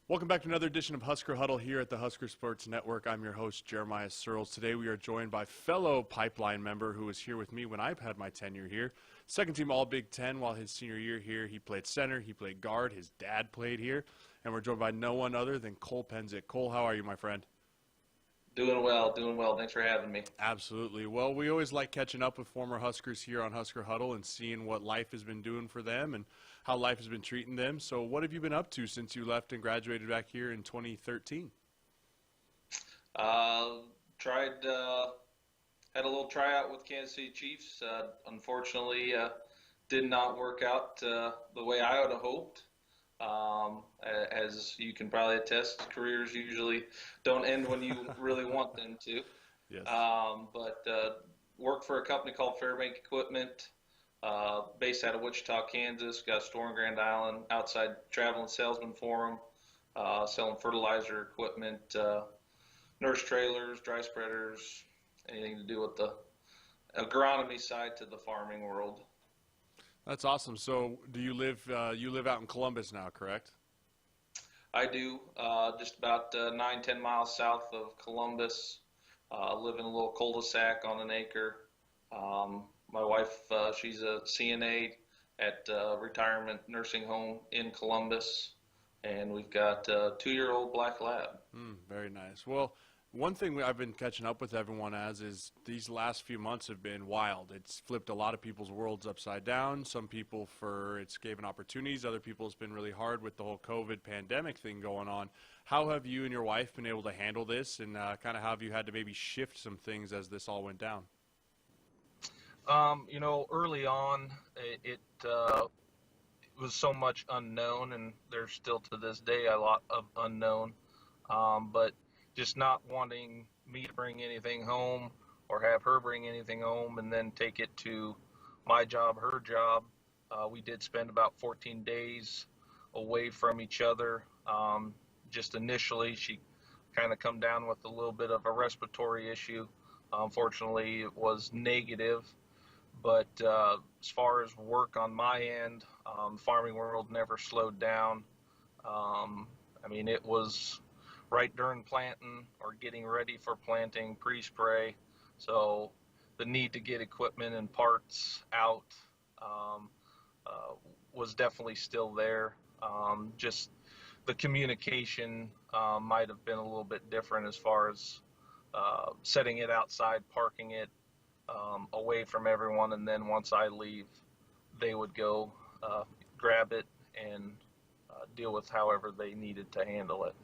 Welcome back to another edition of Husker Huddle here at the Husker Sports Network. I'm your host, Jeremiah Searles. Today we are joined by fellow Pipeline member who was here with me when I had my tenure here. Second team All-Big Ten while his senior year here. He played center, he played guard, his dad played here. And we're joined by no one other than Cole Pensick. Cole, how are you, my friend? Doing well. Thanks for having me. Absolutely. Well, we always like catching up with former Huskers here on Husker Huddle and seeing what life has been doing for them and how life has been treating them. So what have you been up to since you left and graduated back here in 2013? Had a little tryout with Kansas City Chiefs. Unfortunately, did not work out the way I would have hoped. As you can probably attest, careers usually don't end when you really want them to. Yes. But worked for a company called Fairbank Equipment, based out of Wichita, Kansas. Got a store in Grand Island, outside traveling salesman for them, selling fertilizer equipment, nurse trailers, dry spreaders, anything to do with the agronomy side to the farming world. That's awesome. So do you live out in Columbus now, correct? I do, just about 9-10 miles south of Columbus. Live in a little cul-de-sac on an acre. My wife, she's a CNA at a retirement nursing home in Columbus, and we've got a 2-year-old black lab. Very nice. Well, one thing I've been catching up with everyone as is these last few months have been wild. It's flipped a lot of people's worlds upside down. Some people it's given opportunities. Other people it's been really hard with the whole COVID pandemic thing going on. How have you and your wife been able to handle this, and kind of how have you had to maybe shift some things as this all went down? Early on, it was so much unknown, and there's still to this day a lot of unknown. But just not wanting me to bring anything home or have her bring anything home and then take it to my job, her job. We did spend about 14 days away from each other. Just initially, she kind of come down with a little bit of a respiratory issue. Unfortunately, it was negative. But as far as work on my end, the farming world never slowed down. It was right during planting or getting ready for planting, pre-spray. So the need to get equipment and parts out was definitely still there. Just the communication might have been a little bit different as far as setting it outside, parking it away from everyone, and then once I leave, they would go grab it and deal with however they needed to handle it.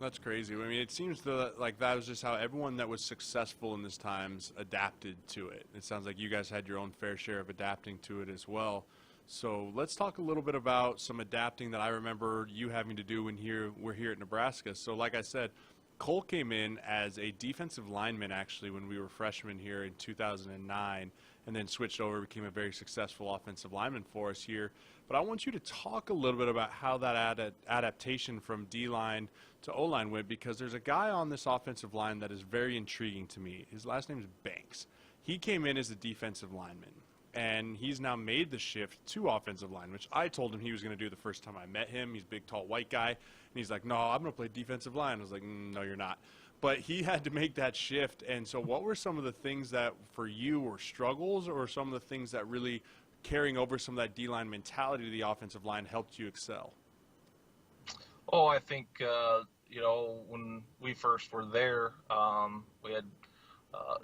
That's crazy. I mean, it seems like that was just how everyone that was successful in this times adapted to it. It sounds like you guys had your own fair share of adapting to it as well. So let's talk a little bit about some adapting that I remember you having to do when we're here at Nebraska. So like I said, Cole came in as a defensive lineman actually when we were freshmen here in 2009, and then switched over, became a very successful offensive lineman for us here. But I want you to talk a little bit about how that adaptation from D-line to O-line went, because there's a guy on this offensive line that is very intriguing to me. His last name is Banks. He came in as a defensive lineman, and he's now made the shift to offensive line, which I told him he was going to do the first time I met him. He's a big, tall, white guy, and he's like, no, I'm going to play defensive line. I was like, no, you're not. But he had to make that shift, and so what were some of the things that for you were struggles, or some of the things that really carrying over some of that D-line mentality to the offensive line helped you excel? Oh, I think, when we first were there, we had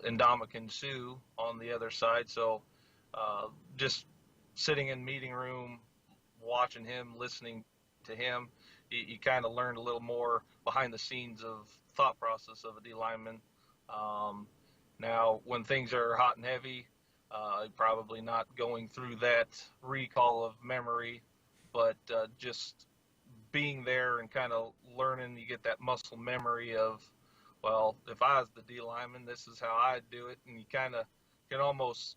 Ndamukong Suh on the other side, so just sitting in meeting room, watching him, listening to him, you kind of learned a little more behind the scenes of thought process of a D lineman. Now, when things are hot and heavy, probably not going through that recall of memory, but just being there and kind of learning, you get that muscle memory of, well, if I was the D lineman, this is how I'd do it, and you kind of can almost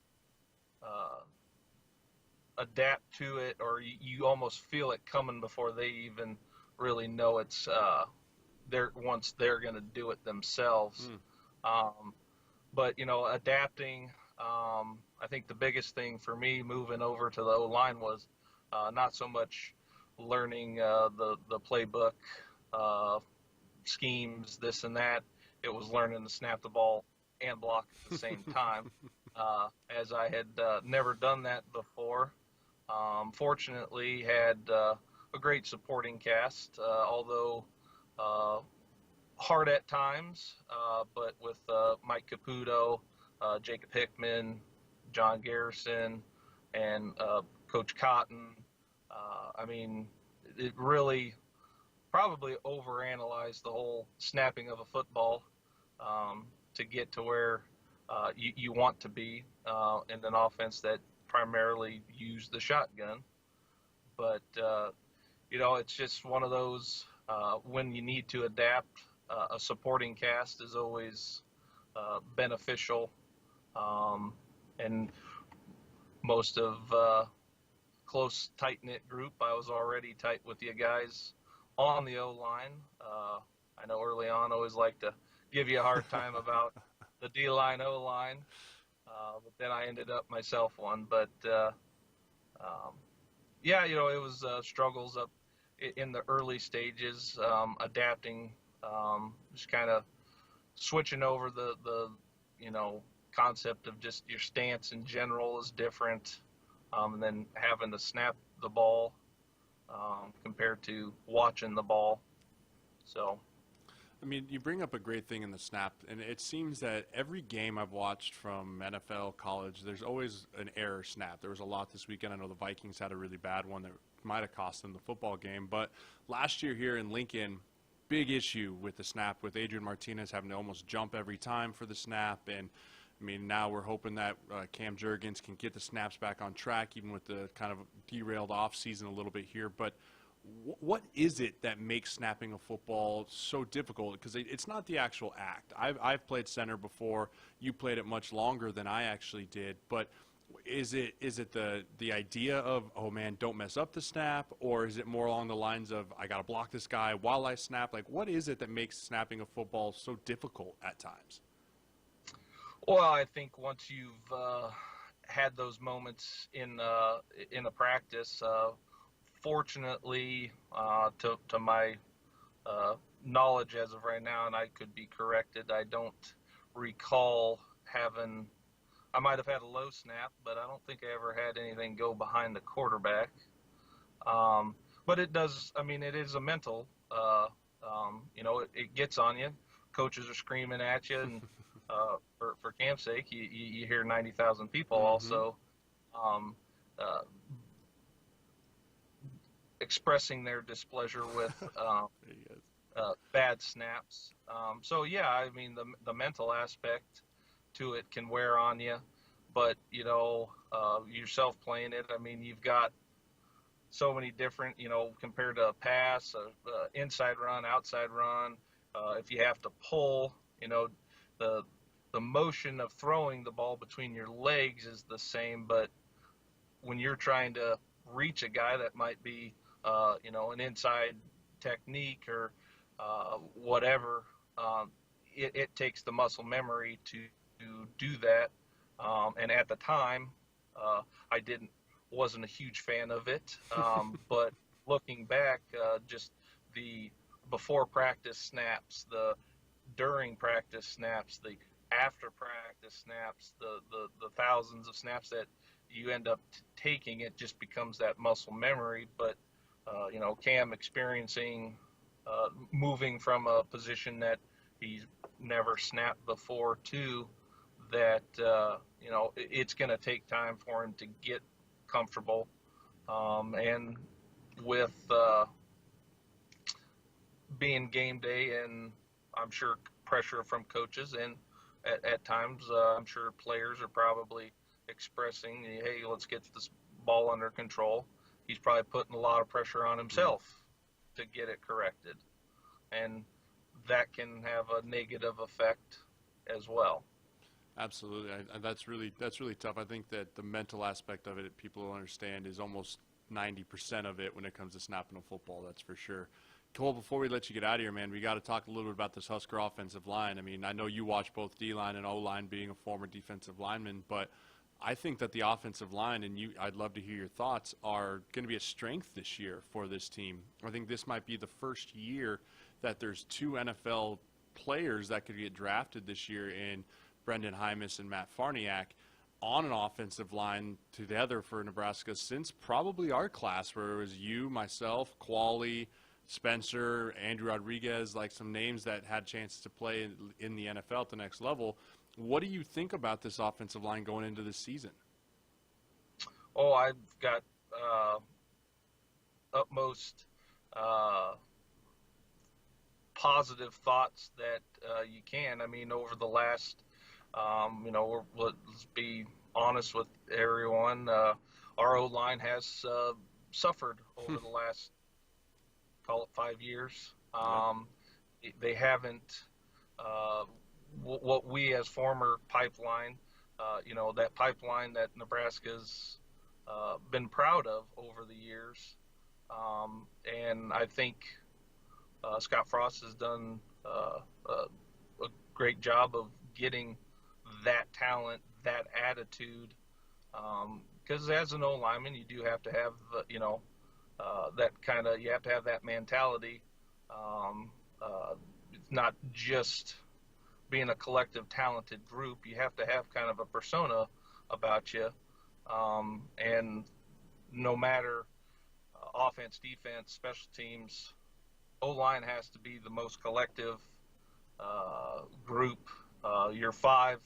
adapt to it, or you almost feel it coming before they even really know it's once they're going to do it themselves. But adapting, I think the biggest thing for me moving over to the O-line was not so much learning the playbook, uh, schemes, this and that. It was learning to snap the ball and block at the same time, as I had never done that before. Fortunately, had a great supporting cast, although uh, hard at times, but with Mike Caputo, Jacob Hickman, John Garrison, and Coach Cotton. I mean, it really probably overanalyzed the whole snapping of a football to get to where you want to be in an offense that primarily used the shotgun. But it's just one of those when you need to adapt. A supporting cast is always beneficial, and most of close, tight-knit group. I was already tight with you guys on the O-line. I know early on I always like to give you a hard time about the D-line, O-line, but then I ended up myself one. But, yeah, it was struggles up in the early stages, adapting, just kind of switching over the concept of just your stance in general is different, and then having to snap the ball compared to watching the ball. So, I mean, you bring up a great thing in the snap, and it seems that every game I've watched from NFL, college, there's always an error snap. There was a lot this weekend. I know the Vikings had a really bad one that might have cost them the football game. But last year here in Lincoln, big issue with the snap, with Adrian Martinez having to almost jump every time for the snap. And, I mean, now we're hoping that Cam Jurgens can get the snaps back on track, even with the kind of derailed off season a little bit here. But what is it that makes snapping a football so difficult? Because it's not the actual act. I've played center before. You played it much longer than I actually did. But is it the idea of, oh man, don't mess up the snap, or is it more along the lines of I got to block this guy while I snap? Like, what is it that makes snapping a football so difficult at times? well, I think once you've had those moments in a practice. Fortunately, to my knowledge as of right now, and I could be corrected, I don't recall having. I might have had a low snap, but I don't think I ever had anything go behind the quarterback. But it does. I mean, it is a mental. It gets on you. Coaches are screaming at you, and for Cam's sake, you hear 90,000 people also. Expressing their displeasure with bad snaps. So yeah, I mean the mental aspect to it can wear on you, but yourself playing it. I mean you've got so many different compared to a pass, inside run, outside run. If you have to pull, the motion of throwing the ball between your legs is the same, but when you're trying to reach a guy that might be an inside technique or whatever, it takes the muscle memory to do that. And at the time, I wasn't a huge fan of it. But looking back, just the before practice snaps, the during practice snaps, the after practice snaps, the thousands of snaps that you end up taking, it just becomes that muscle memory. But Cam experiencing moving from a position that he's never snapped before to that, it's going to take time for him to get comfortable. And with being game day, and I'm sure pressure from coaches, and at times I'm sure players are probably expressing, hey, let's get this ball under control. He's probably putting a lot of pressure on himself to get it corrected. And that can have a negative effect as well. Absolutely. That's really tough. I think that the mental aspect of it, people don't understand, is almost 90% of it when it comes to snapping a football, that's for sure. Cole, before we let you get out of here, man, we got to talk a little bit about this Husker offensive line. I mean, I know you watch both D-line and O-line, being a former defensive lineman, but I think that the offensive line, and I'd love to hear your thoughts, are going to be a strength this year for this team. I think this might be the first year that there's two NFL players that could get drafted this year in Brendan Hymus and Matt Farniak on an offensive line together for Nebraska since probably our class, where it was you, myself, Qualley, Spencer, Andrew Rodriguez, like some names that had chances to play in the NFL at the next level. What do you think about this offensive line going into this season? Oh, I've got utmost positive thoughts that you can. I mean, over the last, let's be honest with everyone. Our O-line has suffered over the last, call it 5 years. They haven't, what we as former pipeline, that pipeline that Nebraska's been proud of over the years. And I think Scott Frost has done a great job of getting that talent, that attitude, because as an O-lineman, you do have to have, that kind of, you have to have that mentality. It's not just being a collective, talented group. You have to have kind of a persona about you. And no matter offense, defense, special teams, O-line has to be the most collective group. You're five,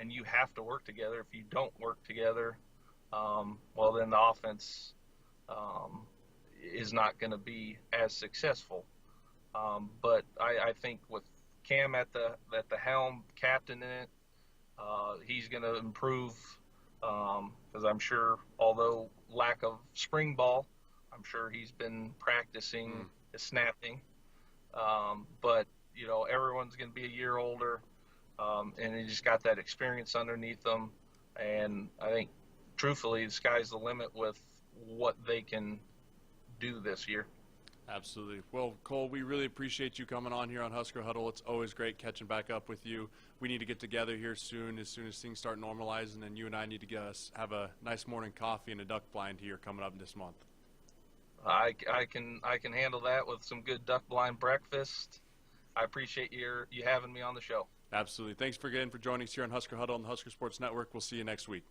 and you have to work together. If you don't work together, well, then the offense is not going to be as successful. But I think with Cam at the helm, captain in it, he's going to improve because I'm sure, although lack of spring ball, I'm sure he's been practicing snapping. But, everyone's going to be a year older, and he just got that experience underneath them. And I think, truthfully, the sky's the limit with what they can do this year. Absolutely. Well, Cole, we really appreciate you coming on here on Husker Huddle. It's always great catching back up with you. We need to get together here soon as things start normalizing, and you and I need to have a nice morning coffee and a duck blind here coming up this month. I can handle that with some good duck blind breakfast. I appreciate you having me on the show. Absolutely. Thanks again for joining us here on Husker Huddle on the Husker Sports Network. We'll see you next week.